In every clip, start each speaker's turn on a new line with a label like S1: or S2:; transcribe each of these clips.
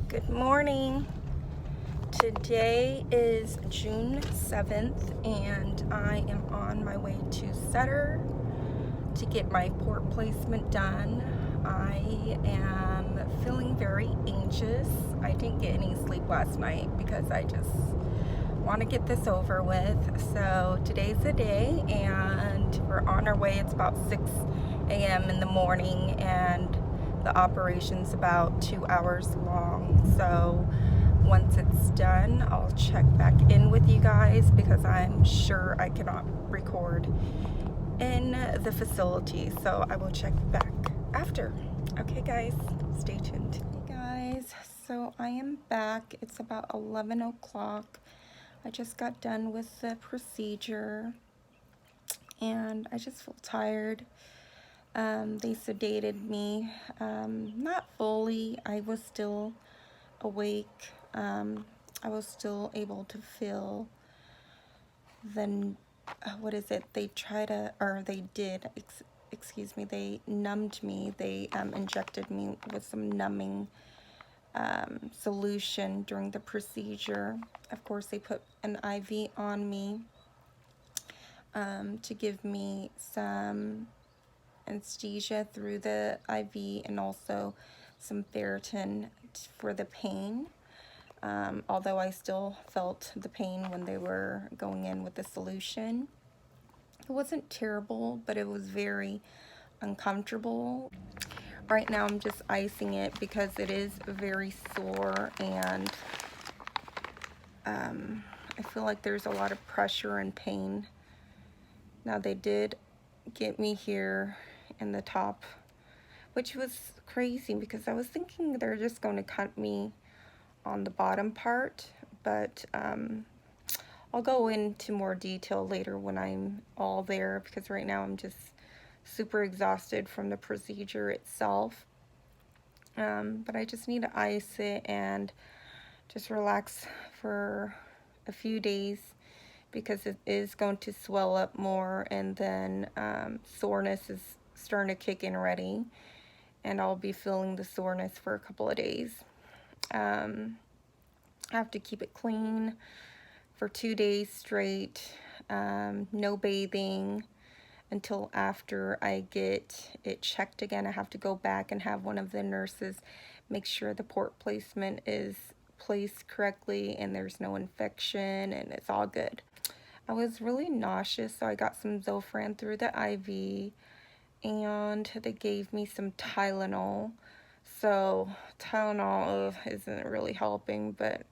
S1: Good morning. Today is June 7th and I am on my way to Sutter to get my port placement done. I am feeling very anxious. I didn't get any sleep last night because I just want to get this over with. So today's the day and we're on our way. It's about 6 a.m. in the morning and the operation's about 2 hours long. So once it's done, I'll check back in with you guys because I'm sure I cannot record in the facility. So I will check back after. Okay guys, stay tuned. Hey guys, so I am back. It's about 11 o'clock. I just got done with the procedure and I just feel tired. They sedated me, not fully. I was still awake. I was still able to feel the, what is it? They try to, or they did, excuse me, they numbed me. They injected me with some numbing solution during the procedure. Of course, they put an IV on me to give me some anesthesia through the IV and also some Ferritin for the pain. Although I still felt the pain when they were going in with the solution. It wasn't terrible, but it was very uncomfortable. Right now I'm just icing it because it is very sore and I feel like there's a lot of pressure and pain. Now they did get me here in the top, which was crazy because I was thinking they're just going to cut me on the bottom part, but I'll go into more detail later when I'm all there because right now I'm just super exhausted from the procedure itself. But I just need to ice it and just relax for a few days because it is going to swell up more, and then soreness is starting to kick in already, and I'll be feeling the soreness for a couple of days. I have to keep it clean for 2 days straight, no bathing until after I get it checked again. I have to go back and have one of the nurses make sure the port placement is placed correctly and there's no infection and it's all good. I was really nauseous, so I got some Zofran through the IV and they gave me some Tylenol. So Tylenol isn't really helping, but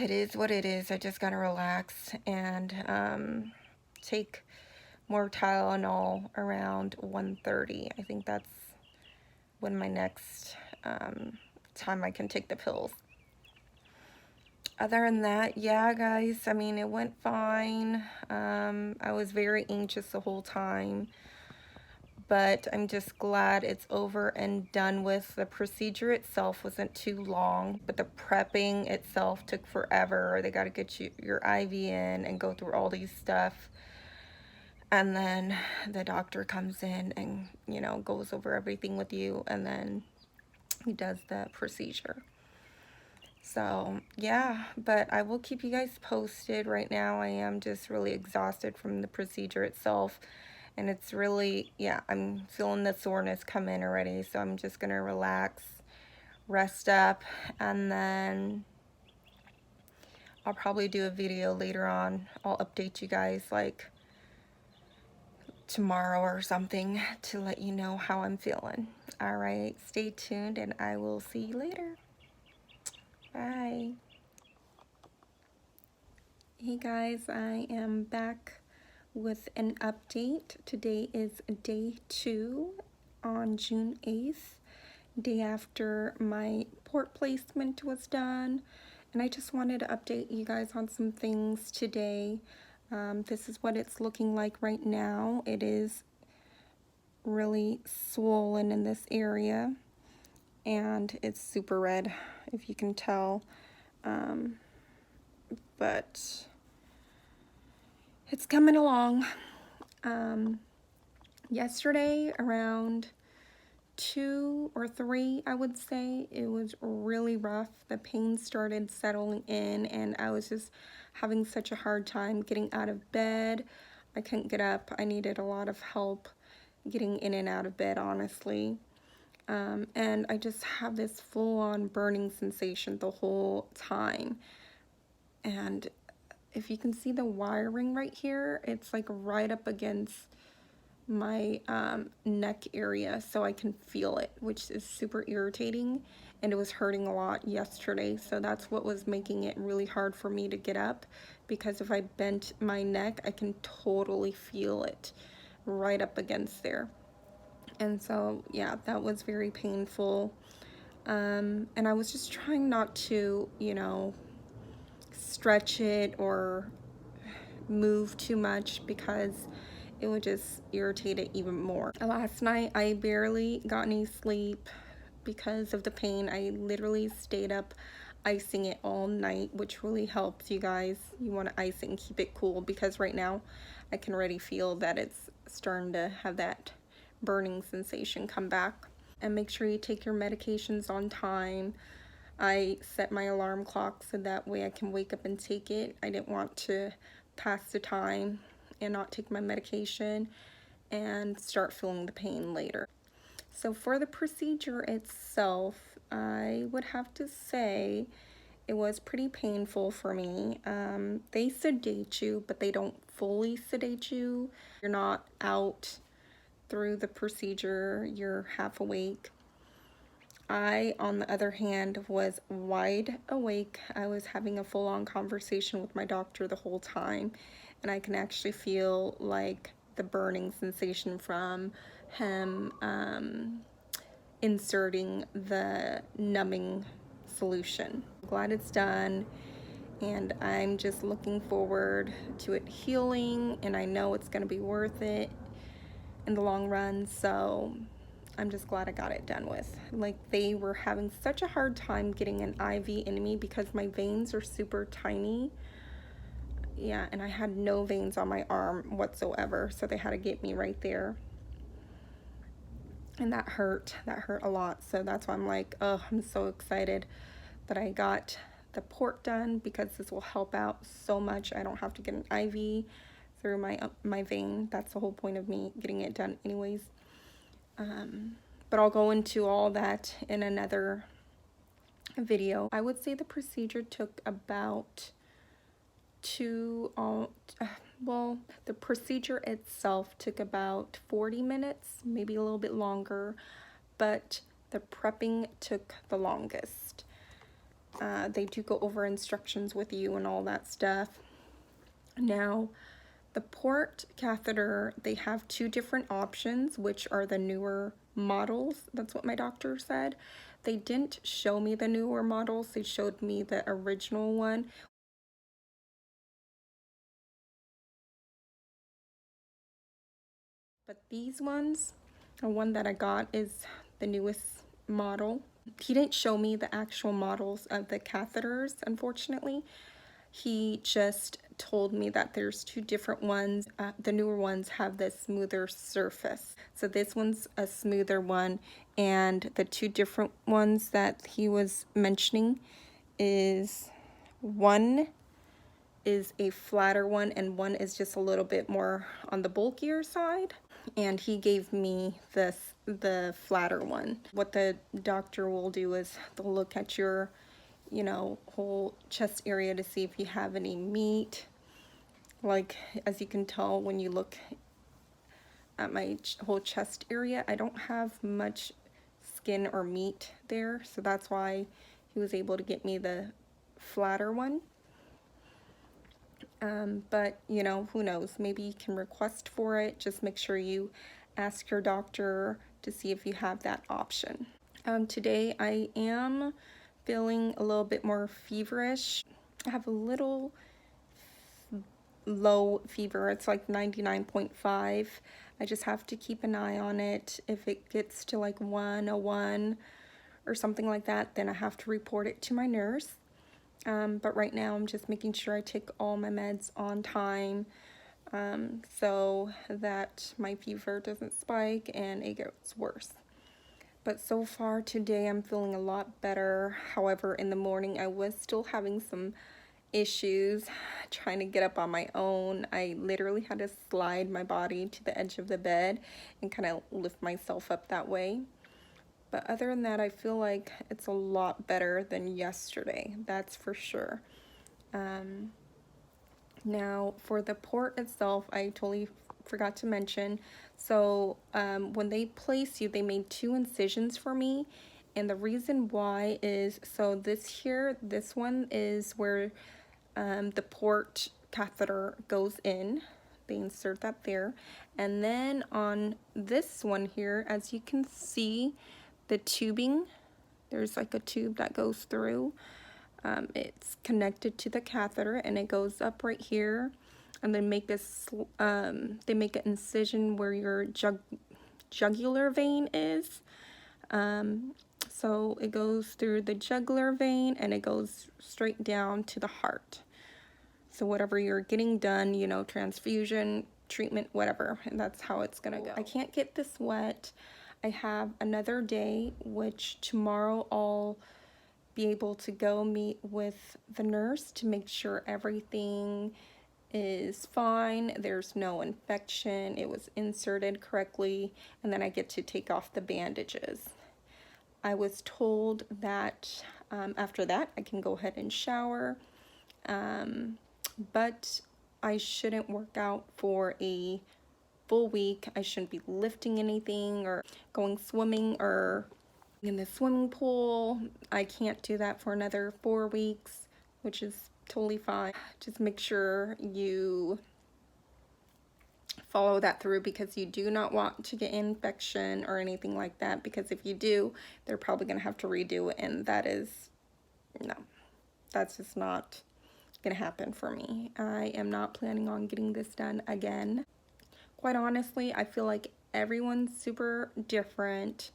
S1: it is what it is. I just gotta relax and take more Tylenol around 1:30. I think that's when my next time I can take the pills. Other than that, yeah guys, I mean, it went fine. I was very anxious the whole time, but I'm just glad it's over and done with. The procedure itself wasn't too long, but the prepping itself took forever. They got to get your IV in and go through all these stuff. And then the doctor comes in and, you know, goes over everything with you, and then he does the procedure. So, yeah, but I will keep you guys posted. Right now, I am just really exhausted from the procedure itself. And it's really, yeah, I'm feeling the soreness come in already. So I'm just going to relax, rest up, and then I'll probably do a video later on. I'll update you guys like tomorrow or something to let you know how I'm feeling. All right, stay tuned and I will see you later. Bye. Hey guys, I am back with an update. Today is day 2 on June 8th, day after my port placement was done, and I just wanted to update you guys on some things today. This is what it's looking like right now. It is really swollen in this area and it's super red, if you can tell, but it's coming along. Yesterday around 2 or 3, I would say. It was really rough. The pain started settling in, and I was just having such a hard time getting out of bed. I couldn't get up. I needed a lot of help getting in and out of bed, honestly. And I just have this full-on burning sensation the whole time. And if you can see the wiring right here, it's like right up against my neck area, so I can feel it, which is super irritating, and it was hurting a lot yesterday. So that's what was making it really hard for me to get up, because if I bent my neck, I can totally feel it right up against there. And so yeah, that was very painful. And I was just trying not to, you know, stretch it or move too much, because it would just irritate it even more. Last night I barely got any sleep because of the pain. I literally stayed up icing it all night, which really helps, you guys. You want to ice it and keep it cool, because right now I can already feel that it's starting to have that burning sensation come back. And make sure you take your medications on time. I set my alarm clock so that way I can wake up and take it. I didn't want to pass the time and not take my medication and start feeling the pain later. So for the procedure itself, I would have to say it was pretty painful for me. They sedate you, but they don't fully sedate you. You're not out through the procedure, you're half awake. I, on the other hand, was wide awake. I was having a full-on conversation with my doctor the whole time, and I can actually feel like the burning sensation from him inserting the numbing solution. I'm glad it's done, and I'm just looking forward to it healing, and I know it's going to be worth it in the long run. So I'm just glad I got it done with. Like, they were having such a hard time getting an IV in me because my veins are super tiny. Yeah, and I had no veins on my arm whatsoever, so they had to get me right there. And that hurt a lot. So that's why I'm like, oh, I'm so excited that I got the port done, because this will help out so much. I don't have to get an IV through my vein. That's the whole point of me getting it done anyways. But I'll go into all that in another video. I would say the procedure took about the procedure itself took about 40 minutes, maybe a little bit longer, but the prepping took the longest. They do go over instructions with you and all that stuff. Now, the port catheter, they have 2 different options, which are the newer models. That's what my doctor said. They didn't show me the newer models. They showed me the original one. But these ones, the one that I got is the newest model. He didn't show me the actual models of the catheters, unfortunately. He just told me that there's 2 different ones. The newer ones have the smoother surface. So this one's a smoother one, and the 2 different ones that he was mentioning is, one is a flatter one and one is just a little bit more on the bulkier side. And he gave me the flatter one. What the doctor will do is they'll look at your, you know, whole chest area to see if you have any meat. Like, as you can tell when you look at my whole chest area, I don't have much skin or meat there, so that's why he was able to get me the flatter one. But, you know, who knows, maybe you can request for it. Just make sure you ask your doctor to see if you have that option. Today I am feeling a little bit more feverish. I have a little low fever. It's like 99.5. I just have to keep an eye on it. If it gets to like 101 or something like that, then I have to report it to my nurse. But right now I'm just making sure I take all my meds on time, so that my fever doesn't spike and it gets worse. But so far today I'm feeling a lot better. However, in the morning I was still having some issues trying to get up on my own. I literally had to slide my body to the edge of the bed and kind of lift myself up that way. But other than that, I feel like it's a lot better than yesterday. That's for sure. Now, for the port itself, I totally forgot to mention. So, when they place you, they made 2 incisions for me. And the reason why is, so this one is where the port catheter goes in. They insert that there. And then on this one here, as you can see, the tubing, there's like a tube that goes through. It's connected to the catheter and it goes up right here, and then they make an incision where your jugular vein is. So it goes through the jugular vein and it goes straight down to the heart. So whatever you're getting done, you know, transfusion, treatment, whatever, and that's how it's gonna go. I can't get this wet. I have another day, which tomorrow I'll be able to go meet with the nurse to make sure everything is fine, there's no infection, it was inserted correctly, and then I get to take off the bandages. I was told that after that I can go ahead and shower, but I shouldn't work out for a full week. I shouldn't be lifting anything or going swimming or in the swimming pool. I can't do that for another 4 weeks, which is totally fine. Just make sure you follow that through, because you do not want to get infection or anything like that, because if you do, they're probably going to have to redo it, and that is, no, that's just not going to happen for me. I am not planning on getting this done again. Quite honestly, I feel like everyone's super different.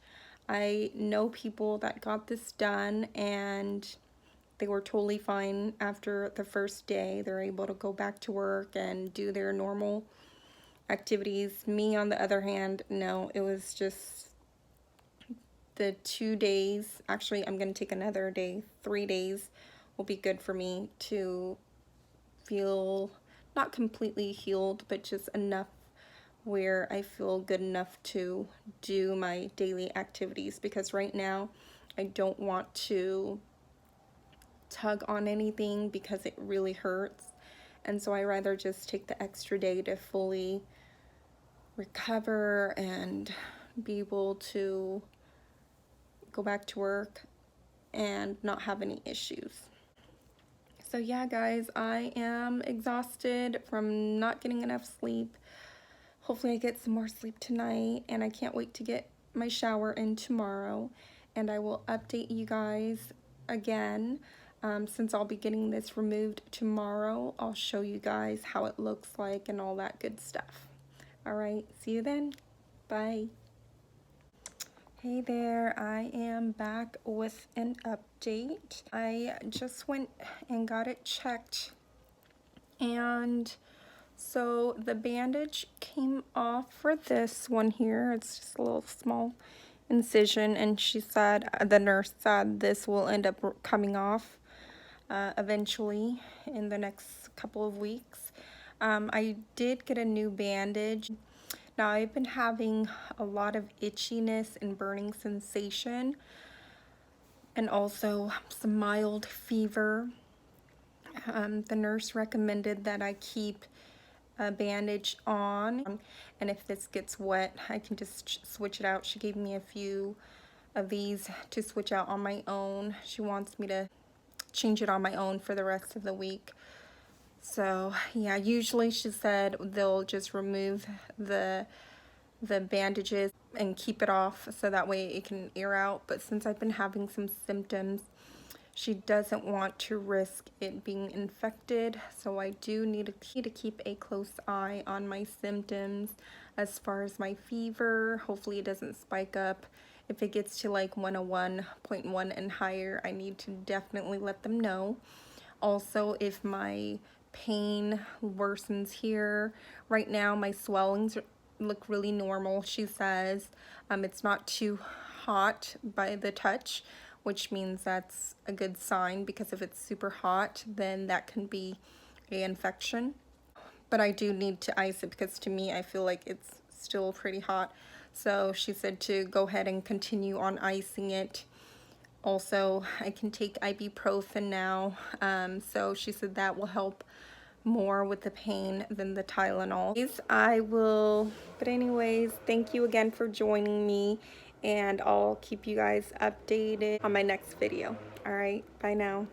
S1: I know people that got this done and they were totally fine after the first day. They're able to go back to work and do their normal activities. Me, on the other hand, no, it was just the 2 days. Actually, I'm going to take another day. 3 days will be good for me to feel not completely healed, but just enough where I feel good enough to do my daily activities, because right now I don't want to tug on anything because it really hurts, and so I rather just take the extra day to fully recover and be able to go back to work and not have any issues. So yeah, guys, I am exhausted from not getting enough sleep. Hopefully I get some more sleep tonight, and I can't wait to get my shower in tomorrow, and I will update you guys again. Since I'll be getting this removed tomorrow, I'll show you guys how it looks like and all that good stuff. Alright, see you then. Bye. Hey there, I am back with an update. I just went and got it checked, and so the bandage came off for this one here. It's just a little small incision, and she said, the nurse said, this will end up coming off eventually in the next couple of weeks. I did get a new bandage. Now, I've been having a lot of itchiness and burning sensation, and also some mild fever. The nurse recommended that I keep a bandage on, and if this gets wet, I can just switch it out. She gave me a few of these to switch out on my own. She wants me to change it on my own for the rest of the week. So yeah, usually she said they'll just remove the bandages and keep it off so that way it can air out, but since I've been having some symptoms, she doesn't want to risk it being infected, so I do need to keep a close eye on my symptoms as far as my fever. Hopefully it doesn't spike up. If it gets to like 101.1 and higher, I need to definitely let them know. Also, if my pain worsens here, right now my swellings look really normal, she says. It's not too hot by the touch, which means that's a good sign, because if it's super hot, then that can be an infection. But I do need to ice it, because to me, I feel like it's still pretty hot. So she said to go ahead and continue on icing it. Also, I can take ibuprofen now. So she said that will help more with the pain than the Tylenol. But anyways, thank you again for joining me, and I'll keep you guys updated on my next video. All right, bye now.